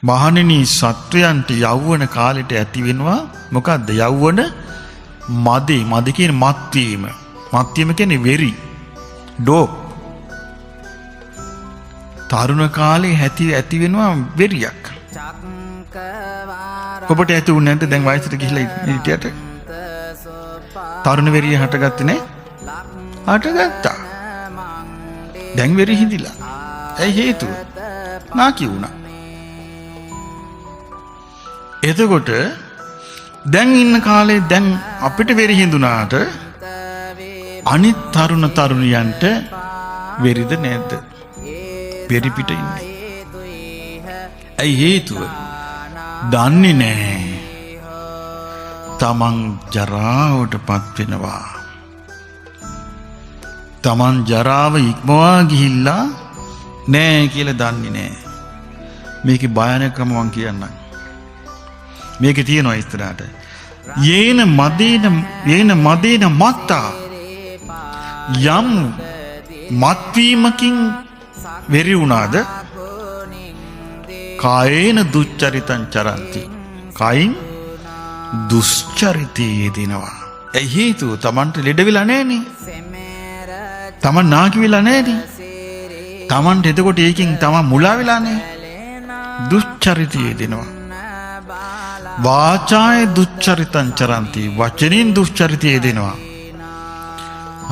මහණෙනි සත්වයන්ට යෞවන කාලෙට ඇති වෙනවා මොකද්ද? යෞවන මදේ. මද කියන්නේ මත්වීම. මත්වීම කියන්නේ වෙරි. ඩෝප්. තරුණ කාලේ ඇති වෙනවා වෙරියක්. ඔබට ඇති උන්නේ නැද්ද දැන් වයසට ගිහිලා හිටියට? තරුණ වෙරිය හටගත්තේ නැහැ? හටගත්තා. දැන් වෙරි හිඳිලා. ඇයි හේතුව? නාකි වුණා. එතකොට දැන් ඉන්න කාලේ දැන් අපිට වෙරි හිඳුනාට අනිත් තරුණ තරුණියන්ට වෙරිද නැද්ද? වෙරි පිට ඉන්නේ. ඇයි හේතුව? දන්නේ නැහැ. තමන් ජරාවටපත් වෙනවා. තමන් ජරාව ඉක්මවා ගිහිල්ලා නෑ කියලා දන්නේ නෑ. මේකේ භයානකම මං කියන්නම්. මේකේ තියෙනවා ඉස්සරහට. යේන මදේන මත්තා. යම් මත්වීමකින් වෙරි වුණාද කායේන දුච්චරිතං චරಂತಿ. කයින් දුෂ්චරිතයේ යෙදෙනවා. ඒ හේතුව තමන්ට ලෙඩ වෙලා නැහනේ. තමන් නාකි වෙලා නැහනේ. තමන්ට එතකොට ඒකෙන් තමන් මුලා වෙලා නැහැ. දුෂ්චරිතයේ යෙදෙනවා. වාචාය දුච්චරිතං චරಂತಿ. වචනින් දුෂ්චරිතයේ යෙදෙනවා.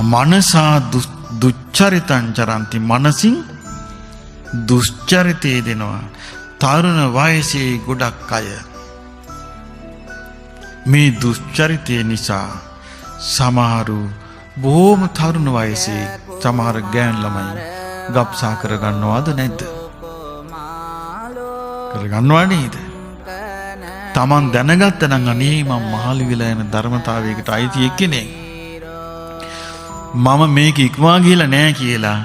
මනසා දුච්චරිතං චරಂತಿ. මනසින් දුෂ්චරිතයේ යෙදෙනවා. තරුණ වයසේ ගොඩක් අය මේ දුෂ්චරිතය නිසා සමහරු බොහොම තරුණ වයසේ සමහර ගෑන් ළමයි ගබ්සා කරගන්නවද නැද්ද? කරගන්නවා නේද? Taman දැනගත්ත නම් අනේ මම මහලු වෙලා යන ධර්මතාවයකට අයිති එක්කෙනෙක්. මම මේක ඉක්මවා ගිහලා නැහැ කියලා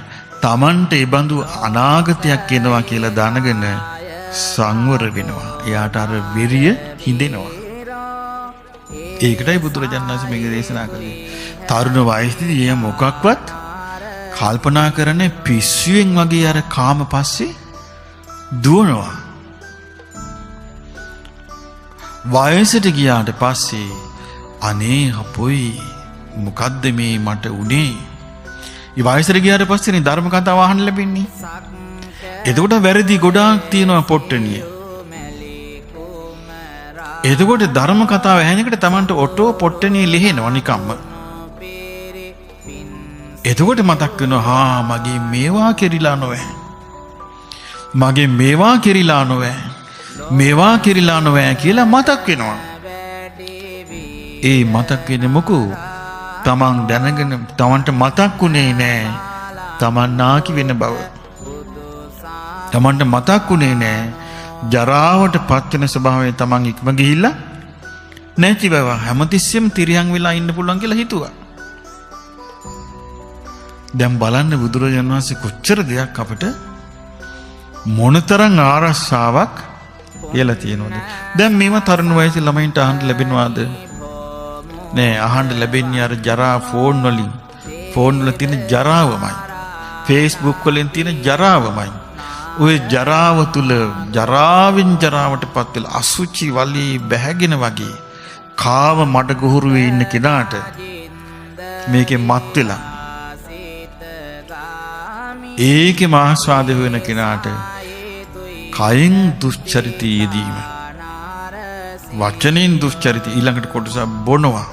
Tamanට ඒ බඳු අනාගතයක් එනවා කියලා දැනගෙන සංවර වෙනවා. එයාට අර විරිය හිඳෙනවා. ඒකටයි බුදුරජාණන් වහන්සේ මේක දේශනා කළේ. තරුණ වයසේදී එයා මොකක්වත් කල්පනා කරන්නේ පිස්සුවෙන් වගේ අර කාම පස්සේ දුවනවා. වයසට ගියාට පස්සේ අනේ අපොයි මොකද්ද මේ මට උනේ? ඒ වයසට ගියාට පස්සේනේ ධර්ම කතාව අහන්න ලැබෙන්නේ. එතකොට වැරදි ගොඩාක් තියෙනවා පොට්ටනිය. එතකොට ධර්ම කතාව ඇහෙනකොට Tamanට ඔටෝ පොට්ටනිය ලිහෙනවා නිකම්ම. එතකොට මතක් වෙනවා මගේ මේවා කෙරිලා නොවේ. මගේ මේවා කෙරිලා නොවේ. මේවා කෙරිලා නොවේ කියලා මතක් වෙනවා. ඒ මතක් වෙන්නේ මොකෝ? Taman දැනගෙන Tamanට මතක්ුනේ නෑ Taman නාකි වෙන බව. Tamanට මතක්ුනේ නෑ ජරාවට පත් වෙන ස්වභාවය Taman ඉක්ම ගිහිල්ලා නැති බව. හැමතිස්සෙම තිරියන් වෙලා ඉන්න පුළුවන් කියලා හිතුවා. දැන් බලන්න බුදුරජාණන් වහන්සේ කොච්චර දෙයක් අපිට මොනතරම් ආරස්සාවක් කියලා තියෙනවද? දැන් මේව තරුණ වයසේ ළමයින්ට අහන්න ලැබෙනවද? නෑ, අහන්න ලැබෙන්නේ අර ජරා ෆෝන් වලින්. ෆෝන් වල තියෙන ජරාවමයි. Facebook වලින් තියෙන ජරාවමයි. ඔය ජරාව තුල ජරාවෙන් ජරාවටපත් වෙලා අසුචි වලී බැහැගෙන වගේ කාව මඩ ගොහරුවේ ඉන්න කෙනාට මේකේ මත් වෙලා ඒකේ මාස්වාද වෙන කෙනාට කයින් දුෂ්චරිතය යෙදීම, වචනෙන් දුෂ්චරිතය, ඊළඟට කොටස බොනවා,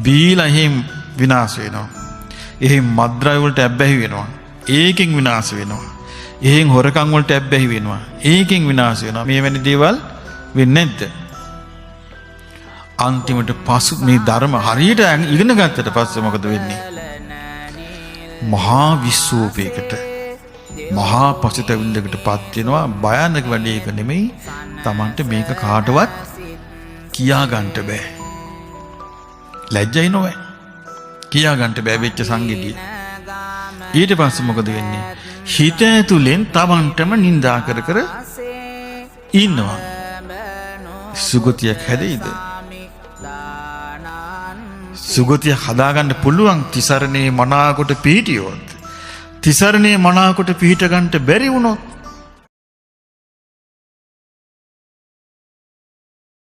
බීලා එහෙම විනාශ වෙනවා. එහෙම මද්ද්‍රව්‍ය වලට ඇබ්බැහි වෙනවා. ඒකෙන් විනාශ වෙනවා. එහෙන් හොරකම් වලට ඇබ්බැහි වෙනවා. ඒකෙන් විනාශ වෙනවා. මේ වැනි දේවල් වෙන්නේ නැද්ද? අන්තිමට පසු මේ ධර්ම හරියට ඉගෙන ගත්තට පස්සේ මොකද වෙන්නේ? මහා විශ්වෝපයකට මහා පසුතැවිල්ලකට පත් වෙනවා. භයානක වැඩේ එක නෙමෙයි. Tamanට මේක කාටවත් කියා ගන්න බෑ. ලැජ්ජයි නොවේ. කියා ගන්න බෑ වෙච්ච සංගීතය. ඊට පස්සේ මොකද වෙන්නේ? හිත ඇතුලෙන් Tamanටම නිඳා කර කර ඉන්නවා. සුගතියක් හැදෙයිද? සුගතිය හදාගන්න පුළුවන් තිසරණේ මනාකොට පිහිටියොත්. තිසරණේ මනාකොට පිහිට ගන්නට බැරි වුණොත්